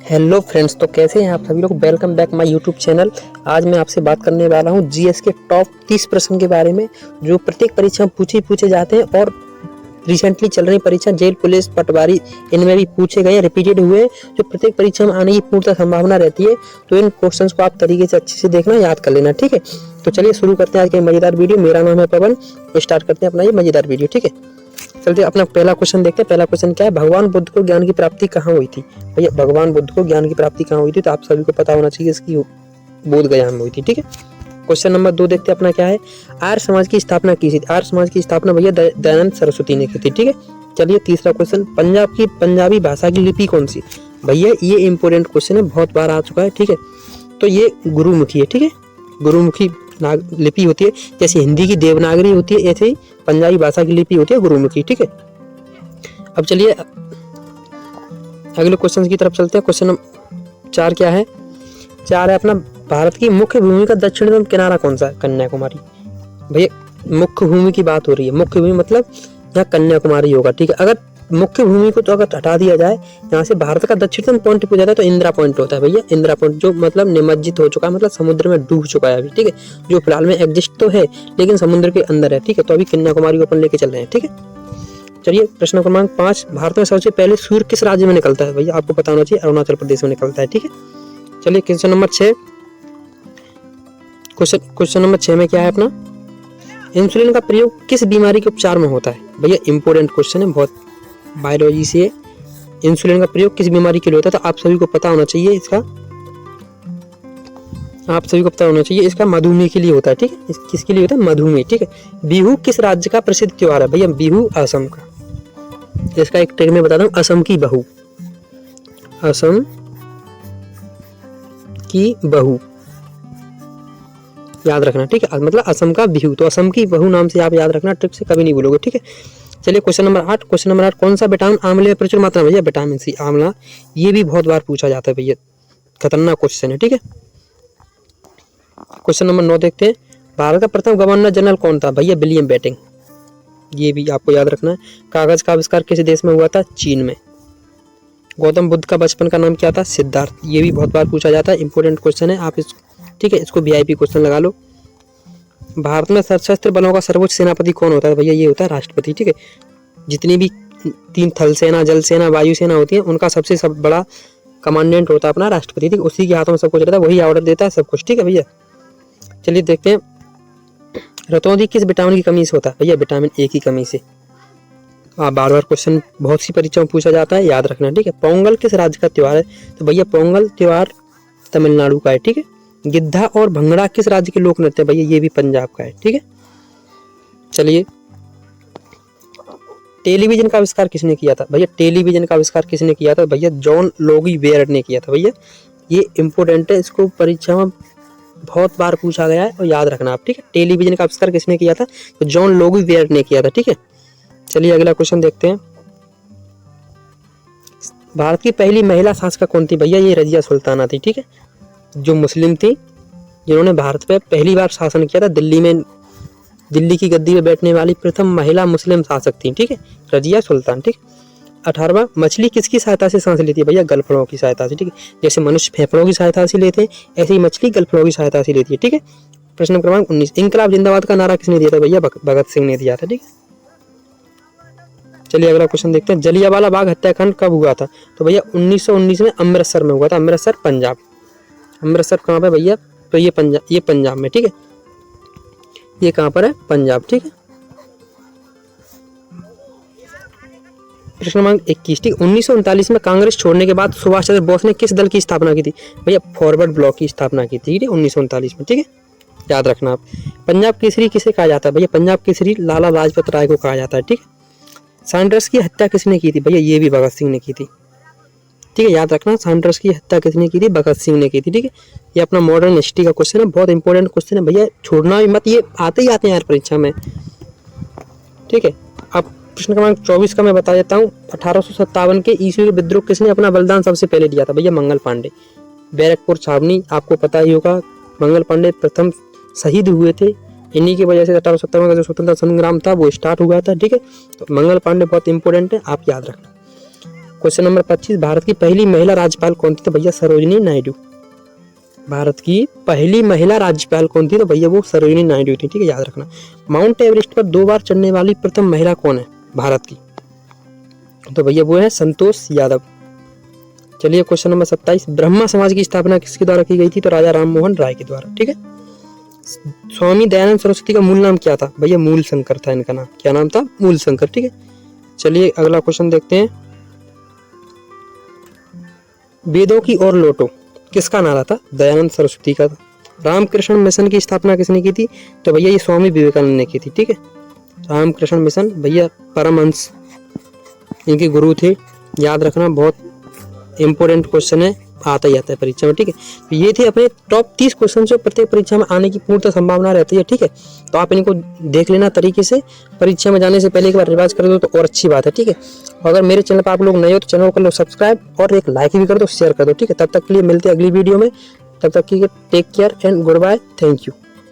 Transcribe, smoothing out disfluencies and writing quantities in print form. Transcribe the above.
Hello friends, तो कैसे हैं आप सभी लोग। Welcome back my YouTube channel. आज मैं आपसे बात करने वाला हूं जीएस के टॉप 30 प्रश्न के बारे में जो प्रत्येक परीक्षा में पूछे जाते हैं और रिसेंटली चल रही परीक्षा जेल पुलिस पटवारी इनमें भी पूछे गए, रिपीटेड हुए, जो प्रत्येक परीक्षा में आने की पूर्णतः संभावना रहती है। तो इन क्वेश्चंस को आप तरीके से अच्छे से देखना, याद कर लेना, ठीक है। तो चलिए शुरू करते हैं आज की मजेदार वीडियो। मेरा नाम है पवन। स्टार्ट करते हैं अपना ये मजेदार वीडियो, ठीक है। चलते अपना पहला क्वेश्चन देखते हैं। पहला क्वेश्चन क्या है, भगवान बुद्ध को ज्ञान की प्राप्ति कहाँ हुई थी। भैया भगवान बुद्ध को ज्ञान की प्राप्ति कहाँ हुई थी, तो आप सभी को पता होना चाहिए, इसकी बोध गया में हुई थी, ठीक है। क्वेश्चन नंबर 2 देखते हैं अपना क्या है, आर्य समाज की स्थापना की थी। आर्य समाज की स्थापना भैया दयानंद सरस्वती ने की थी, ठीक है। चलिए तीसरा क्वेश्चन, पंजाब की पंजाबी भाषा की लिपि कौन सी। भैया ये इंपोर्टेंट क्वेश्चन है, बहुत बार आ चुका है, ठीक है। तो ये गुरुमुखी है, ठीक है। गुरुमुखी लिपि होती है, जैसे हिंदी की देवनागरी होती है, ऐसे ही पंजाबी भाषा की लिपि होती है गुरुमुखी, ठीक है। अब चलिए अगले क्वेश्चन की तरफ चलते हैं। क्वेश्चन नंबर 4 क्या है, 4 है अपना, भारत की मुख्य भूमि का दक्षिणतम किनारा कौन सा है। कन्याकुमारी। भैया मुख्य भूमि की बात हो रही है, मुख्य भूमि मतलब यहाँ कन्याकुमारी होगा, ठीक है। अगर मुख्य भूमि को तो अगर हटा दिया जाए, यहाँ से भारत का दक्षिणतम पॉइंट पूछा जाए तो इंदिरा पॉइंट होता है भैया। इंदिरा पॉइंट जो मतलब निमज्जित हो चुका है, मतलब समुद्र में डूब चुका है अभी, ठीक है। जो फिलहाल में एग्जिस्ट तो है लेकिन समुद्र के अंदर है, ठीक है। तो अभी कन्याकुमारी को अपन लेके चल रहे हैं, ठीक है। चलिए प्रश्न क्रमांक 5, भारत में सबसे पहले सूर्य किस राज्य में निकलता है। भैया आपको पता होना चाहिए, अरुणाचल प्रदेश में निकलता है, ठीक है। चलिए क्वेश्चन नंबर 6, क्वेश्चन नंबर 6 में क्या है अपना, इंसुलिन का प्रयोग किस बीमारी के उपचार में होता है। भैया इंपोर्टेंट क्वेश्चन है, बहुत बायोलॉजी से। इंसुलिन का प्रयोग किस बीमारी के लिए होता है, तो आप सभी को पता होना चाहिए इसका, आप सभी को पता होना चाहिए इसका मधुमेह के लिए होता है, ठीक है। किसके लिए होता है, मधुमेह, ठीक है। बिहू किस राज्य का प्रसिद्ध त्योहार है। भैया बिहू असम का। इसका एक ट्रिक में बता दूं, असम की बहू, असम की बहू याद रखना, ठीक है। मतलब असम का बिहू, तो असम की बहू नाम से आप याद रखना, ट्रिक से कभी नहीं भूलोगे, ठीक है। चलिए क्वेश्चन नंबर 8, क्वेश्चन नंबर 8, कौन सा विटामिन आंवले में प्रचुर मात्रा में। भैया विटामिन सी, आंवला। ये भी बहुत बार पूछा जाता है भैया, खतरनाक क्वेश्चन है, ठीक है। क्वेश्चन नंबर 9 देखते हैं, भारत का प्रथम गवर्नर जनरल कौन था। भैया विलियम बेंटिंक। ये भी आपको याद रखना है। कागज का आविष्कार किस देश में हुआ था, चीन में। गौतम बुद्ध का बचपन का नाम क्या था, सिद्धार्थ। ये भी बहुत बार पूछा जाता है, इंपोर्टेंट क्वेश्चन है, आप इस, ठीक है, इसको वीआईपी क्वेश्चन लगा लो। भारत में सशस्त्र बलों का सर्वोच्च सेनापति कौन होता है। भैया ये होता है राष्ट्रपति, ठीक है। जितनी भी 3 थल सेना, जल सेना, वायु सेना होती है, उनका सबसे सब बड़ा कमांडेंट होता है अपना राष्ट्रपति, ठीक है। उसी के हाथों में सब कुछ रहता है, वही ऑर्डर देता है सब कुछ, ठीक है भैया। चलिए देखते हैं, रतौंधी किस विटामिन की कमी से होता है। भैया विटामिन ए की कमी से। बार बार क्वेश्चन बहुत सी परीक्षाओं में पूछा जाता है, याद रखना, ठीक है। पोंगल किस राज्य का त्योहार है, तो भैया पोंगल त्योहार तमिलनाडु का है, ठीक है। गिद्धा और भंगड़ा किस राज्य के लोक नृत्य है। भैया ये भी पंजाब का है, ठीक है। चलिए टेलीविजन का आविष्कार किसने किया था। भैया टेलीविजन का आविष्कार किसने किया था, भैया जॉन लोगी वेयर ने किया था। भैया ये इंपोर्टेंट है, इसको परीक्षा में बहुत बार पूछा गया है और याद रखना आप, ठीक है। टेलीविजन का आविष्कार किसने किया था, तो जॉन लोगी वेयर ने किया था, ठीक है। चलिए अगला क्वेश्चन देखते हैं, भारत की पहली महिला शासक कौन थी। भैया ये रजिया सुल्ताना थी, ठीक है, जो मुस्लिम थी, जिन्होंने भारत पे पहली बार शासन किया था। दिल्ली में, दिल्ली की गद्दी पे बैठने वाली प्रथम महिला मुस्लिम शासक थी, ठीक है, रजिया सुल्तान, ठीक। 18वां, मछली किसकी सहायता से सांस लेती है। भैया गलफड़ों की सहायता से, ठीक है। जैसे मनुष्य फेफड़ों की सहायता से लेते हैं, ऐसे ही मछली गलफड़ों की सहायता से लेती है, ठीक है। प्रश्न क्रमांक 19, इंकलाब जिंदाबाद का नारा किसने दिया था। भैया भगत सिंह ने दिया था, ठीक है। चलिए अगला क्वेश्चन देखते हैं, जलियांवाला बाग हत्याकांड कब हुआ था। तो भैया 1919 में अमृतसर में हुआ था। अमृतसर पंजाब। अमृतसर कहाँ पे भैया, तो ये पंजाब में, ठीक है। ये कहाँ पर है, पंजाब, ठीक है। प्रश्न क्रमांक 21, ठीक। 1939 में कांग्रेस छोड़ने के बाद सुभाष चंद्र बोस ने किस दल की स्थापना की थी। भैया फॉरवर्ड ब्लॉक की स्थापना की थी, ठीक है, 1939 में, ठीक है, याद रखना आप। पंजाब केसरी किसे कहा जाता है। भैया पंजाब केसरी लाला लाजपत राय को कहा जाता है, ठीक है। सैंडर्स की हत्या किसने की थी। भैया ये भी भगत सिंह ने की थी, ठीक है, याद रखना। सैंडर्स की हत्या किसने की थी, भगत सिंह ने की थी, ठीक है। ये अपना मॉडर्न हिस्ट्री का क्वेश्चन है, बहुत इंपॉर्टेंट क्वेश्चन है भैया, छोड़ना भी मत, ये आते ही आते हैं यार परीक्षा में, ठीक है। अब प्रश्न क्रमांक 24 का मैं बता देता हूँ, 1857 के ईस्वी विद्रोह किसने अपना बलिदान सबसे पहले दिया था। भैया मंगल पांडे। बैरकपुर छावनी आपको पता ही होगा, मंगल पांडे प्रथम शहीद हुए थे, इन्हीं की वजह से 1857 का जो स्वतंत्रता संग्राम था वो स्टार्ट हुआ था, ठीक है। तो मंगल पांडे बहुत इंपॉर्टेंट है, आप याद रखना। क्वेश्चन नंबर 25, भारत की पहली महिला राज्यपाल कौन थी? तो भैया सरोजिनी नायडू। भारत की पहली महिला राज्यपाल कौन थी? तो भैया वो सरोजिनी नायडू थी। ठीक है, याद रखना। माउंट एवरेस्ट पर 2 बार चढ़ने वाली प्रथम महिला कौन है भारत की? तो भैया वो है संतोष यादव। चलिए क्वेश्चन नंबर 27, ब्रह्मा समाज की स्थापना किसके द्वारा की गई थी? तो राजा राम मोहन राय के द्वारा। ठीक है। स्वामी दयानंद सरस्वती का मूल नाम क्या था? भैया मूल शंकर था इनका नाम। क्या नाम था? मूल शंकर। ठीक है। चलिए अगला क्वेश्चन देखते हैं। वेदों की ओर लौटो किसका नारा था? दयानंद सरस्वती का था। रामकृष्ण मिशन की स्थापना किसने की थी? तो भैया ये स्वामी विवेकानंद ने की थी। ठीक है। रामकृष्ण मिशन भैया परमहंस इनके गुरु थे। याद रखना, बहुत इंपॉर्टेंट क्वेश्चन है, आता ही आता है परीक्षा में। ठीक है। तो ये थे अपने टॉप 30 क्वेश्चन जो प्रत्येक परीक्षा में आने की पूर्ण संभावना रहती है। ठीक है। तो आप इनको देख लेना तरीके से, परीक्षा में जाने से पहले एक बार रिवाइज कर दो तो और अच्छी बात है। ठीक है। अगर मेरे चैनल पर आप लोग नए हो तो चैनल को कर लो सब्सक्राइब और एक लाइक भी कर दो, शेयर कर दो। ठीक है। तब तक के लिए मिलते हैं अगली वीडियो में। तब तक की take care and goodbye. Thank you.